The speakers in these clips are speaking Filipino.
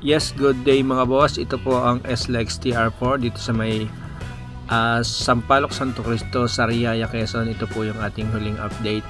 Yes, good day mga boss. Ito po ang SLEX TR4 dito sa may Sampaloc, Santo Cristo, Sariaya, Quezon. Ito po yung ating huling update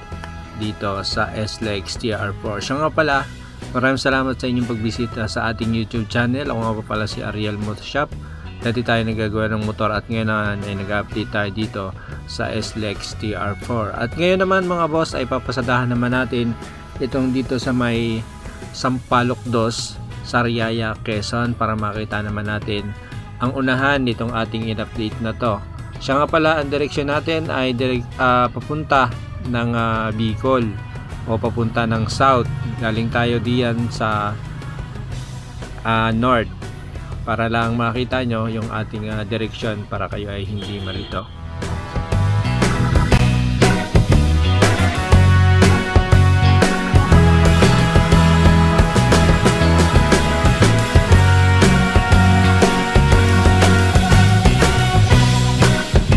dito sa SLEX TR4. Siya nga pala, maraming salamat sa inyong pagbisita sa ating YouTube channel. Ako nga pa pala si Ariel Motoshop. Dati tayo nagagawa ng motor at ngayon ay nag-update tayo dito sa SLEX TR4. At ngayon naman mga boss ay papasadahan naman natin itong dito sa may Sampaloc 2, Sariaya, Quezon para makita naman natin ang unahan nitong ating in-update na to. Siya nga pala, ang direksyon natin ay papunta ng Bicol o papunta ng South. Galing tayo diyan sa North para lang makita nyo yung ating direksyon para kayo ay hindi malito.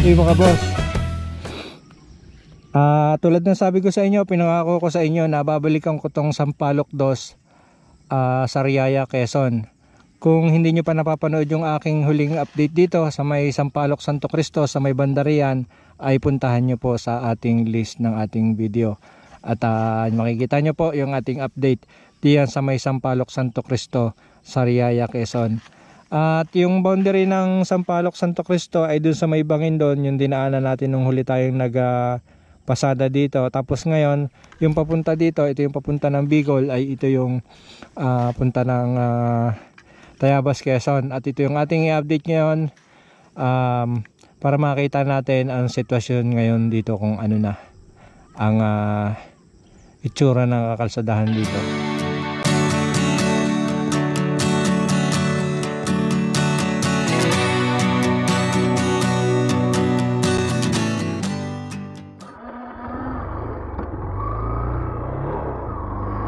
Mga boss, tulad ng sabi ko sa inyo, pinangako ko sa inyo na babalikan ko tong Sampaloc 2 Sariaya, Quezon. Kung hindi nyo pa napapanood yung aking huling update dito sa may Sampaloc, Santo Cristo, sa may Bandarian, ay puntahan nyo po sa ating list ng ating video. At makikita nyo po yung ating update diyan sa may Sampaloc, Santo Cristo, Sariaya, Quezon. At yung boundary ng Sampaloc, Santo Cristo ay dun sa may bangin doon, yung dinaanan natin nung huli tayong pasada dito. Tapos ngayon, yung papunta dito, ito yung papunta ng Bicol, ay ito yung punta ng Tayabas, Quezon. At ito yung ating i-update ngayon para makita natin ang sitwasyon ngayon dito, kung ano na ang itsura ng kakalsadahan dito.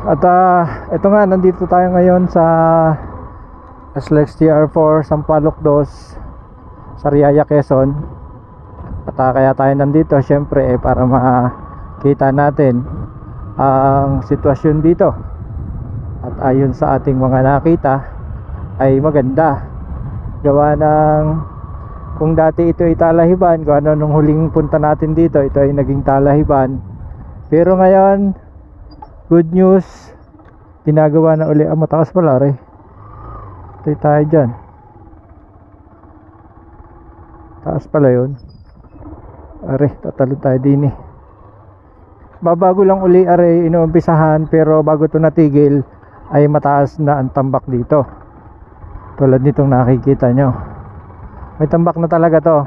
At ito nga, nandito tayo ngayon sa SLEX TR4 Sampaloc 2 Sariaya, Quezon. At kaya tayo nandito syempre para makita natin ang sitwasyon dito. At ayon sa ating mga nakita ay maganda. Gawa ng, kung dati ito ay Talahiban, kung ano nung huling punta natin dito, ito ay naging Talahiban. Pero ngayon, good news, ginagawa na uli. Matakas pala rin. Tayo dyan. Taas pala yun. Are, tatalo tayo din eh. Babago lang uli are inuumpisahan, pero bago ito natigil ay mataas na ang tambak dito. Tulad nitong nakikita nyo. May tambak na talaga to.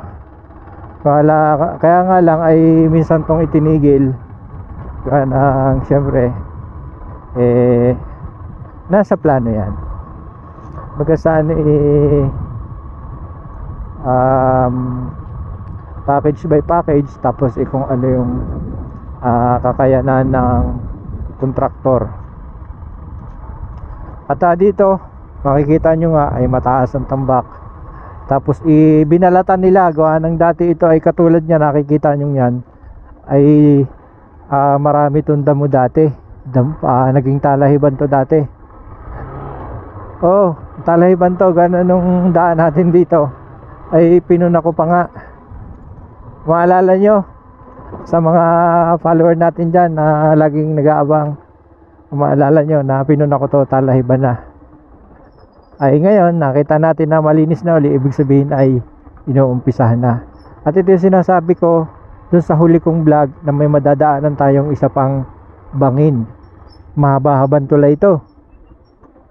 Kaya nga lang ay minsan tong itinigil. Kaya nang syempre nasa plano yan. Magkasaan package by package, tapos kung ano yung kakayanan ng kontraktor. At dito makikita nyo nga ay mataas ang tambak. Tapos binalatan nila, gawa ng dati ito ay katulad niya, nakikita nyo yan ay marami itong damo dati. Naging Talahiban to dati. Oh, Talahiban to. Gano'n nung daan natin dito ay pinuna ko pa nga. Maalala nyo sa mga follower natin dyan na laging nag-aabang, maalala nyo na pinuna ko to, Talahiban na. Ay ngayon nakita natin na malinis na uli, ibig sabihin ay inuumpisahan na. At ito yung sinasabi ko dun sa huli kong vlog, na may madadaanan tayong isa pang bangin. Mahaba-habang tulay ito.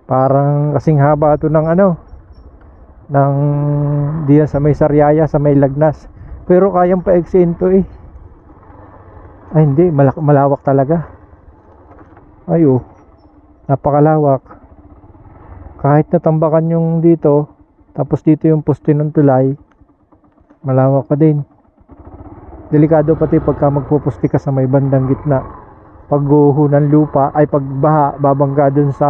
Parang kasing haba ito ng ng diyan sa may Sariaya, sa may Lagnas. Pero kayang paigsiin to eh. Ay hindi, malawak talaga. Ayo, napakalawak. Kahit natambakan yung dito, tapos dito yung poste ng tulay, malawak pa din. Delikado pati pagka magpupusti ka sa may bandang gitna. Pagguho ng lupa ay pagbaha, babangga dun sa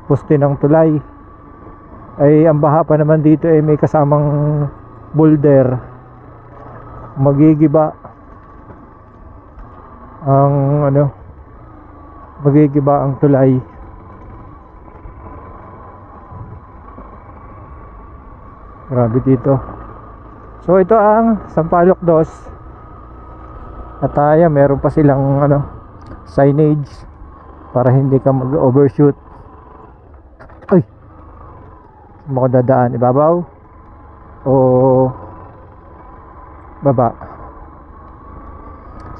poste ng tulay. Ay ang baha pa naman dito ay may kasamang boulder. Magigiba ang magigiba ang tulay. Grabe dito. So ito ang Sampaloc Dos. At meron pa silang signage para hindi ka mag-overshoot. Ay, saan mo ko dadaan? Ibabaw o baba?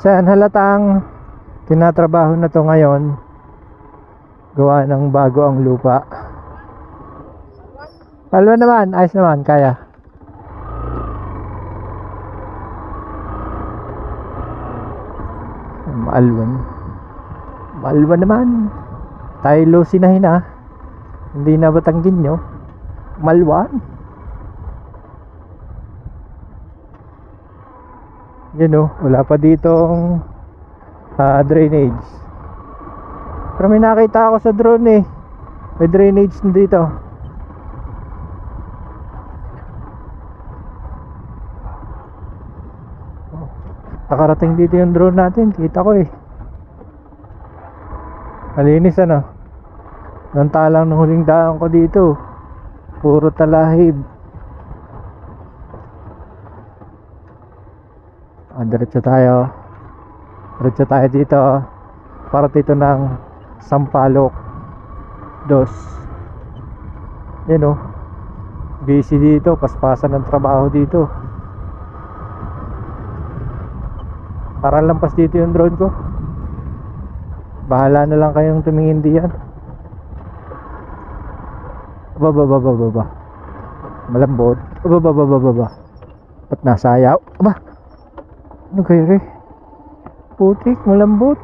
Saan halatang tinatrabaho na to ngayon, gawa ng bago ang lupa. Palwa naman, ayos naman, kaya. Maalwan naman. Tayo lusinahin na. Hindi na Batanggin nyo. Malwan. Yan wala pa ditong drainage. Pero may nakita ako sa drone may drainage na dito. Nakarating dito yung drone natin. Kita ko malinis Nantalang ng huling daan ko dito, puro talahib. Diretso tayo dito para dito ng Sampaloc Dos. Yan busy dito, paspasan ng trabaho dito. Para lampas dito yung drone ko. Bahala na lang kayong tumingin diyan. Baba. Malambot. Baba. Ba't nasayaw? Aba, ano kayo putik, malambot.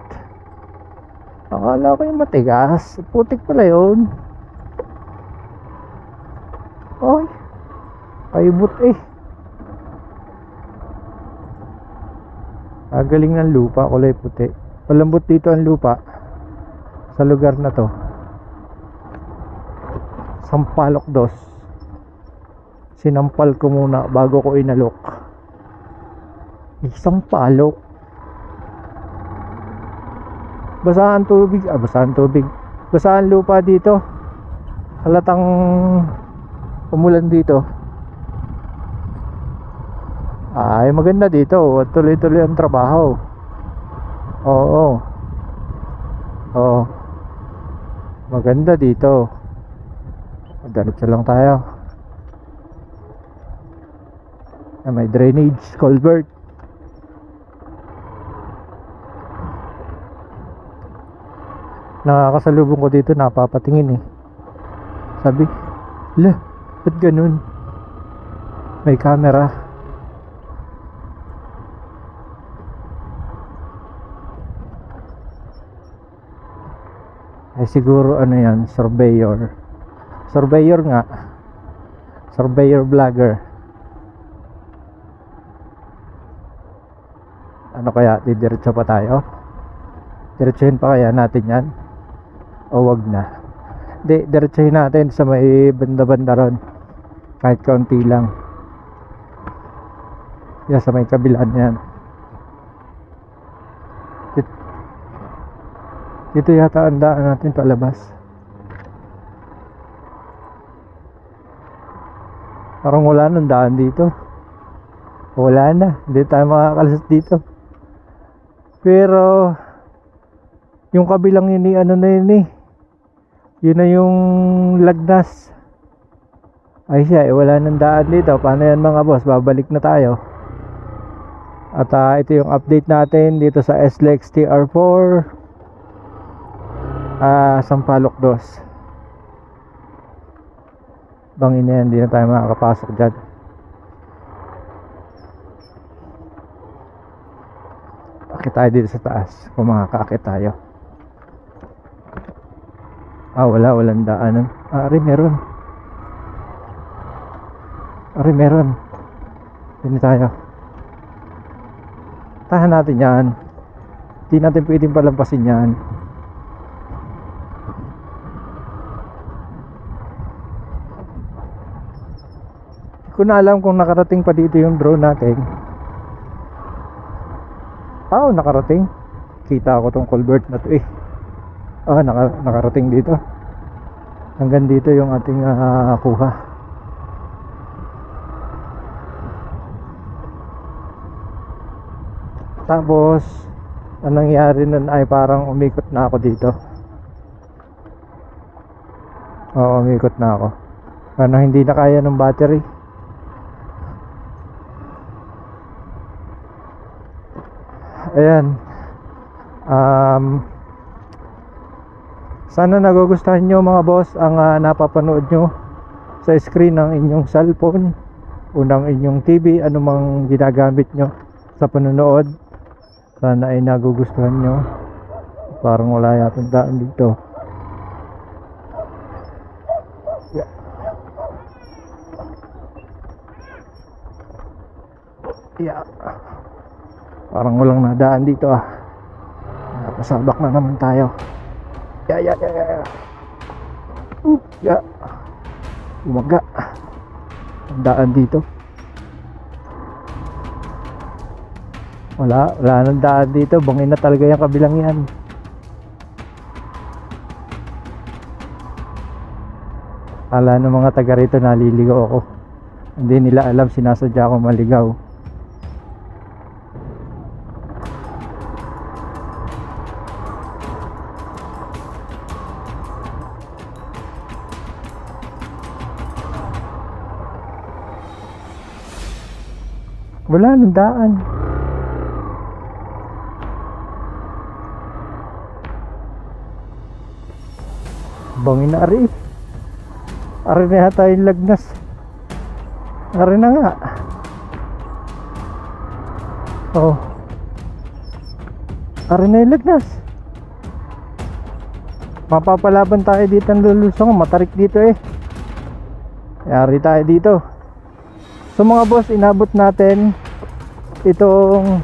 Akala ko yung matigas. Putik pala yun. Ay, kaibot Galing ng lupa, kulay puti. Malambot dito ang lupa sa lugar na to. Sampaloc Dos. Sinampal ko muna bago ko inalok. Sampaloc. Basahan tubig. Basahan lupa dito. Halatang umulan dito. Ay, maganda dito. Tuloy-tuloy ang trabaho. Oo. Maganda dito. Diretso lang tayo. May drainage culvert. Nakakasalubong ko dito, napapatingin Sabi, ba't ganun? May camera. Ay siguro yan, surveyor nga. Surveyor vlogger. Ano kaya, didiretso pa tayo? Diretsuhin pa kaya natin yan? O wag na? Diretsuhin natin sa may banda-banda ron. Kahit kaunti lang. Yan sa may kabilaan yan. Dito yata ang daan natin palabas. Parang wala nang daan dito. Wala na, hindi tayo makakalas dito. Pero yung kabilang yun yun na yung Lagnas. Ay siya, wala nang daan dito. Paano yan mga boss? Babalik na tayo. At ito yung update natin dito sa SLEX TR4 Sampaloc Dos. Bangin na yan, hindi na tayo makakapasok dyan. Akit tayo dito sa taas kung makakaakit tayo. Walang daanan. Meron. Hindi tayo. Tahan natin yan. Hindi natin pwedeng palampasin yan. Hindi ko na alam kung nakarating pa dito yung drone natin. Nakarating. Kita ko tong culvert na to nakarating dito. Hanggang dito yung ating kuha. Tapos ang nangyari nun ay parang umikot na ako dito. Oo, umikot na ako. Ano, hindi na kaya ng battery. Ayan. Sana nagugustuhan nyo mga boss ang napapanood nyo sa screen ng inyong cellphone o ng inyong TV, anumang ginagamit nyo sa panonood. Sana ay nagugustuhan nyo. Parang wala yatang daan dito. Yeah. Yeah. Parang walang nadaan dito ah. Napasabak na naman tayo. Yeah. Yeah. Umaga. Ang daan dito. Wala nang daan dito. Bangin na talaga yung kabilang yan. Akala ng mga taga rito naliligaw ako. Hindi nila alam sinasadya ako maligaw. Wala nang daan. Bangin na ari. Ari na yata yung lagnas. Ari na nga. Oh. Ari na yung lagnas. Mapapalaban tayo dito ng lulusong. Matarik dito eh. Ari tayo dito. So mga boss, inabot natin itong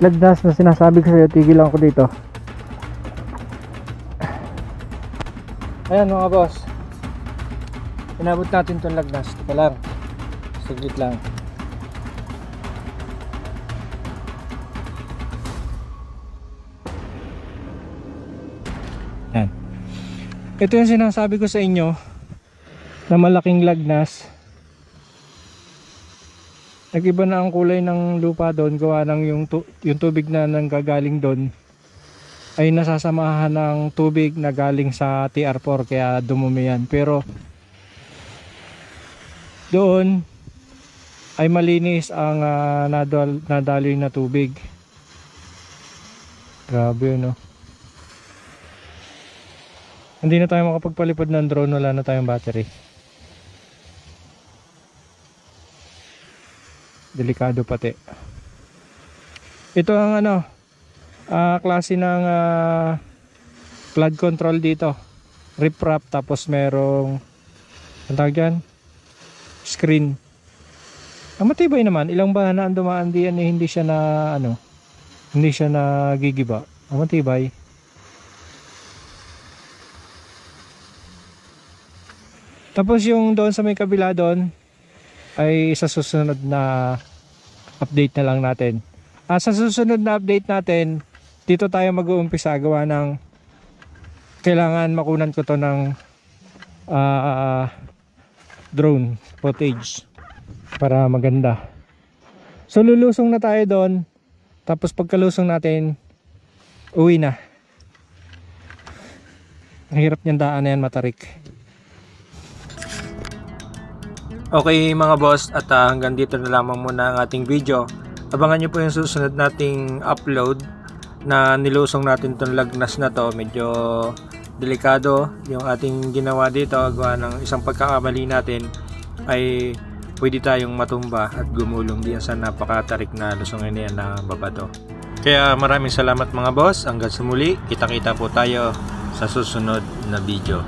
lagnas na sinasabi ko sa'yo. Tigil lang ko dito. Ayan mga boss, inabot natin itong lagnas. Teka lang, siglit lang. Ayan. Ito yung sinasabi ko sa inyo na malaking lagnas. Nag-iba na ang kulay ng lupa doon, gawa ng yung tubig na nanggagaling doon ay nasasamahan ng tubig na galing sa TR4, kaya dumumi yan. Pero doon ay malinis ang nadaloy na tubig. Grabe no. Hindi na tayo makapagpalipad ng drone, wala na tayong battery. Delikado pati. Ito ang klase ng flood control dito. Riprap, tapos merong ang tawag dyan? Screen. Ang matibay naman. Ilang bahana ang dumaan diyan eh, hindi siya na hindi siya nagigiba. Ang matibay. Tapos yung doon sa may kabila doon ay sa susunod na update na lang natin. Sa susunod na update natin, dito tayo mag-uumpisa gawa ng kailangan makunan ko to ng drone footage para maganda. So lulusong na tayo doon, tapos pagkalusong natin uwi na. Ang hirap niyang daan na yan, matarik. Okay mga boss, at hanggang dito na lamang muna ang ating video. Abangan nyo po yung susunod nating upload na nilusong natin itong lagnas na to. Medyo delikado yung ating ginawa dito. Gawa ng isang pagkakamali natin ay pwede tayong matumba at gumulong diyan sa napakatarik na lusongin niya na babato. Kaya maraming salamat mga boss. Hanggang sa muli, kita-kita po tayo sa susunod na video.